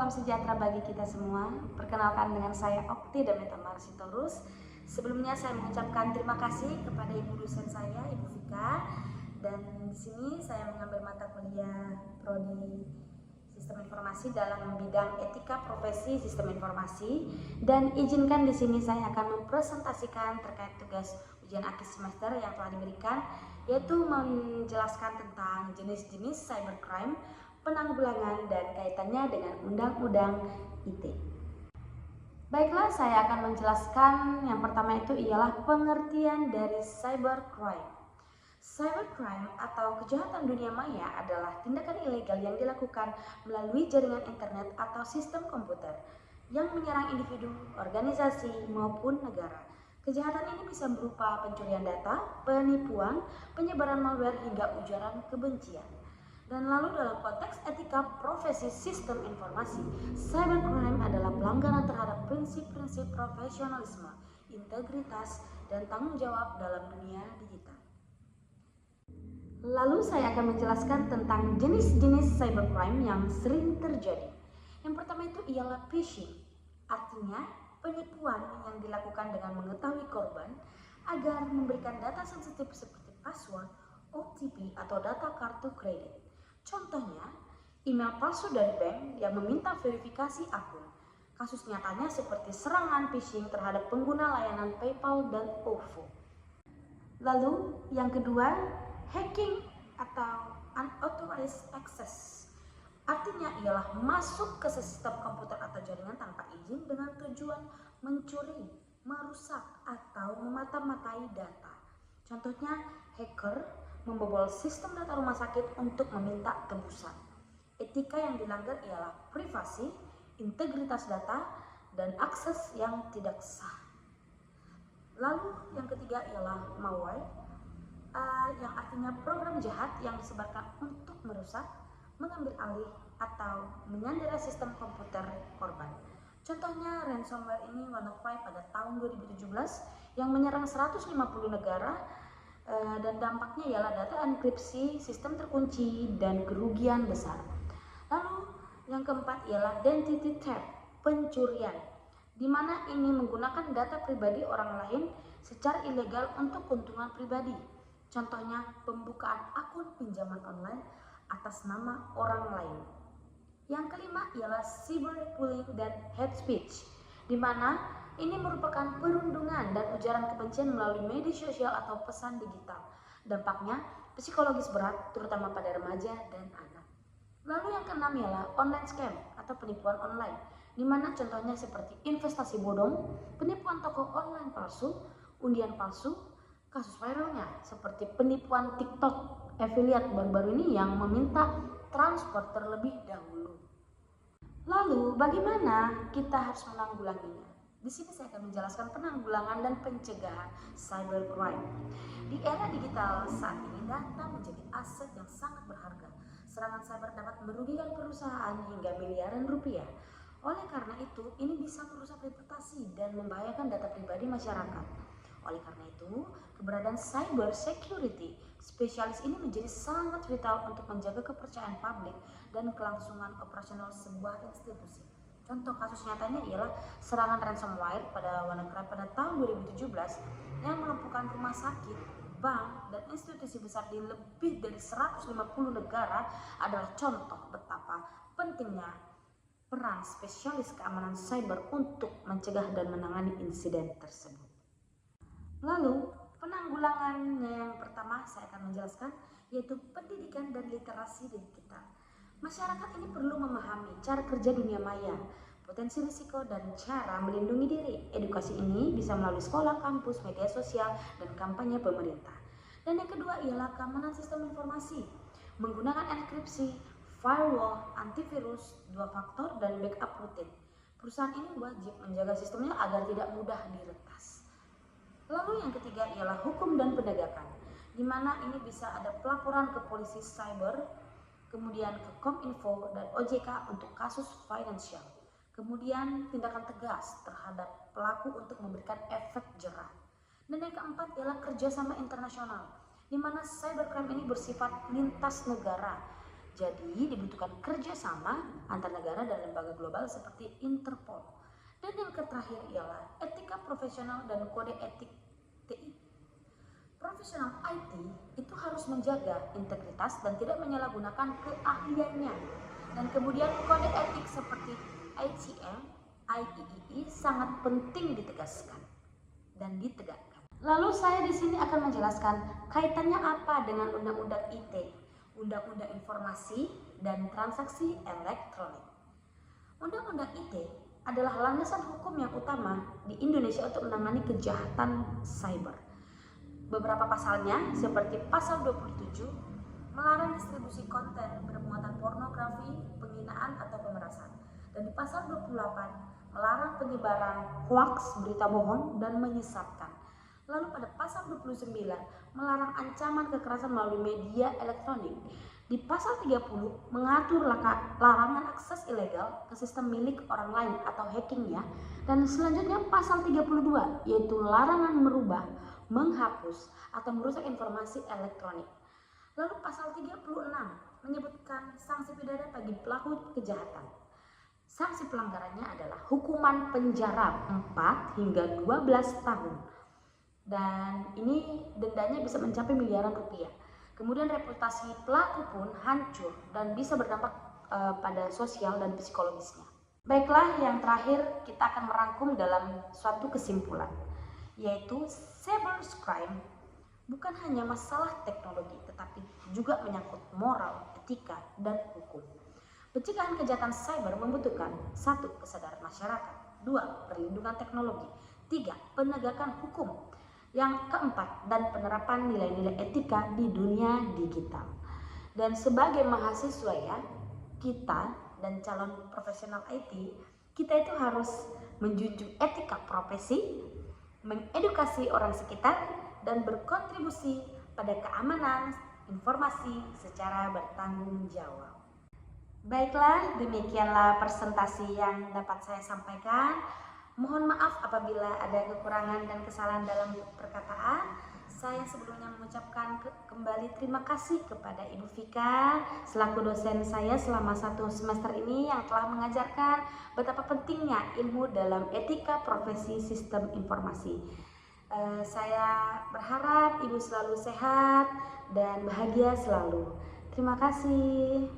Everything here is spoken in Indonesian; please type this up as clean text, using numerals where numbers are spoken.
salam sejahtera bagi kita semua. Perkenalkan dengan saya Okti Dametamar Sitorus. Sebelumnya saya mengucapkan terima kasih kepada ibu dosen saya, Ibu Vika. Dan di sini saya mengambil mata kuliah Prodi Sistem Informasi dalam bidang Etika Profesi Sistem Informasi. Dan izinkan di sini saya akan mempresentasikan terkait tugas ujian akhir semester yang telah diberikan, yaitu menjelaskan tentang jenis-jenis cybercrime, penanggulangan dan kaitannya dengan Undang-Undang ITE. Baiklah, saya akan menjelaskan yang pertama itu ialah pengertian dari cybercrime. Cybercrime atau kejahatan dunia maya adalah tindakan ilegal yang dilakukan melalui jaringan internet atau sistem komputer yang menyerang individu, organisasi, maupun negara. Kejahatan ini bisa berupa pencurian data, penipuan, penyebaran malware hingga ujaran kebencian. Dan lalu dalam konteks etika profesi sistem informasi, cybercrime adalah pelanggaran terhadap prinsip-prinsip profesionalisme, integritas, dan tanggung jawab dalam dunia digital. Lalu saya akan menjelaskan tentang jenis-jenis cybercrime yang sering terjadi. Yang pertama itu ialah phishing, artinya penipuan yang dilakukan dengan mengetahui korban agar memberikan data sensitif seperti password, OTP, atau data kartu kredit. Contohnya, email palsu dari bank yang meminta verifikasi akun. Kasus nyatanya seperti serangan phishing terhadap pengguna layanan PayPal dan OVO. Lalu, yang kedua, hacking atau unauthorized access. Artinya ialah masuk ke sistem komputer atau jaringan tanpa izin dengan tujuan mencuri, merusak, atau memata-matai data. Contohnya, hacker membobol sistem data rumah sakit untuk meminta tebusan. Etika yang dilanggar ialah privasi, integritas data, dan akses yang tidak sah. Lalu yang ketiga ialah malware, yang artinya program jahat yang disebarkan untuk merusak, mengambil alih, atau menyandera sistem komputer korban. Contohnya, ransomware ini WannaCry pada tahun 2017 yang menyerang 150 negara, dan dampaknya ialah data enkripsi, sistem terkunci, dan kerugian besar. Lalu yang keempat ialah identity theft, pencurian, di mana ini menggunakan data pribadi orang lain secara ilegal untuk keuntungan pribadi. Contohnya, pembukaan akun pinjaman online atas nama orang lain. Yang kelima ialah cyberbullying dan hate speech, di mana ini merupakan perundungan dan ujaran kebencian melalui media sosial atau pesan digital. Dampaknya psikologis berat, terutama pada remaja dan anak. Lalu yang keenam ialah online scam atau penipuan online, di mana contohnya seperti investasi bodong, penipuan toko online palsu, undian palsu, kasus viralnya seperti penipuan TikTok affiliate baru-baru ini yang meminta transfer terlebih dahulu. Lalu bagaimana kita harus menanggulanginya? Di sini saya akan menjelaskan penanggulangan dan pencegahan cybercrime. Di era digital saat ini, data menjadi aset yang sangat berharga. Serangan cyber dapat merugikan perusahaan hingga miliaran rupiah. Oleh karena itu, ini bisa merusak reputasi dan membahayakan data pribadi masyarakat. Oleh karena itu, keberadaan cyber security spesialis ini menjadi sangat vital untuk menjaga kepercayaan publik dan kelangsungan operasional sebuah institusi. Contoh kasus nyatanya ialah serangan ransomware pada WannaCry pada tahun 2017 yang melumpuhkan rumah sakit, bank, dan institusi besar di lebih dari 150 negara adalah contoh betapa pentingnya peran spesialis keamanan cyber untuk mencegah dan menangani insiden tersebut. Lalu, penanggulangannya yang pertama saya akan menjelaskan, yaitu pendidikan dan literasi digital. Masyarakat ini perlu memahami cara kerja dunia maya, potensi risiko, dan cara melindungi diri. Edukasi ini bisa melalui sekolah, kampus, media sosial, dan kampanye pemerintah. Dan yang kedua ialah keamanan sistem informasi, menggunakan enkripsi, firewall, antivirus, 2 faktor, dan backup rutin. Perusahaan ini wajib menjaga sistemnya agar tidak mudah diretas. Lalu yang ketiga ialah hukum dan penegakan, di mana ini bisa ada pelaporan ke polisi cyber, kemudian ke Kominfo dan OJK untuk kasus finansial. Kemudian tindakan tegas terhadap pelaku untuk memberikan efek jerah. Dan yang keempat ialah kerjasama internasional, di mana cybercrime ini bersifat lintas negara. Jadi dibutuhkan kerjasama antar negara dan lembaga global seperti Interpol. Dan yang terakhir ialah etika profesional dan kode etik TI. Profesional IT itu harus menjaga integritas dan tidak menyalahgunakan keahliannya. Dan kemudian kode etik seperti ICM, IEEE sangat penting ditegaskan dan ditegakkan. Lalu saya di sini akan menjelaskan kaitannya apa dengan Undang-Undang ITE, Undang-Undang Informasi dan Transaksi Elektronik. Undang-Undang ITE adalah landasan hukum yang utama di Indonesia untuk menangani kejahatan cyber. Beberapa pasalnya seperti pasal 27 melarang distribusi konten bermuatan pornografi, penghinaan atau pemerasan. Dan di pasal 28 melarang penyebaran hoaks, berita bohong dan menyesatkan. Lalu pada pasal 29 melarang ancaman kekerasan melalui media elektronik. Di pasal 30 mengatur larangan akses ilegal ke sistem milik orang lain atau hackingnya. Dan selanjutnya pasal 32 yaitu larangan merubah, menghapus atau merusak informasi elektronik. Lalu pasal 36 menyebutkan sanksi pidana bagi pelaku kejahatan. Sanksi pelanggarannya adalah hukuman penjara 4 hingga 12 tahun. Dan ini dendanya bisa mencapai miliaran rupiah. Kemudian reputasi pelaku pun hancur dan bisa berdampak pada sosial dan psikologisnya. Baiklah, yang terakhir kita akan merangkum dalam suatu kesimpulan, yaitu cybercrime bukan hanya masalah teknologi, tetapi juga menyangkut moral, etika, dan hukum. Pencegahan kejahatan cyber membutuhkan 1. Kesadaran masyarakat, 2. Perlindungan teknologi, 3. Penegakan hukum, yang keempat, dan penerapan nilai-nilai etika di dunia digital. Dan sebagai mahasiswa ya, kita dan calon profesional IT, kita itu harus menjunjung etika profesi, mengedukasi orang sekitar, dan berkontribusi pada keamanan informasi secara bertanggung jawab. Baiklah, demikianlah presentasi yang dapat saya sampaikan. Mohon maaf apabila ada kekurangan dan kesalahan dalam perkataan. Saya sebelumnya mengucapkan kembali terima kasih kepada Ibu Vika selaku dosen saya selama 1 semester ini yang telah mengajarkan betapa pentingnya ilmu dalam etika profesi sistem informasi. Saya berharap Ibu selalu sehat dan bahagia selalu. Terima kasih.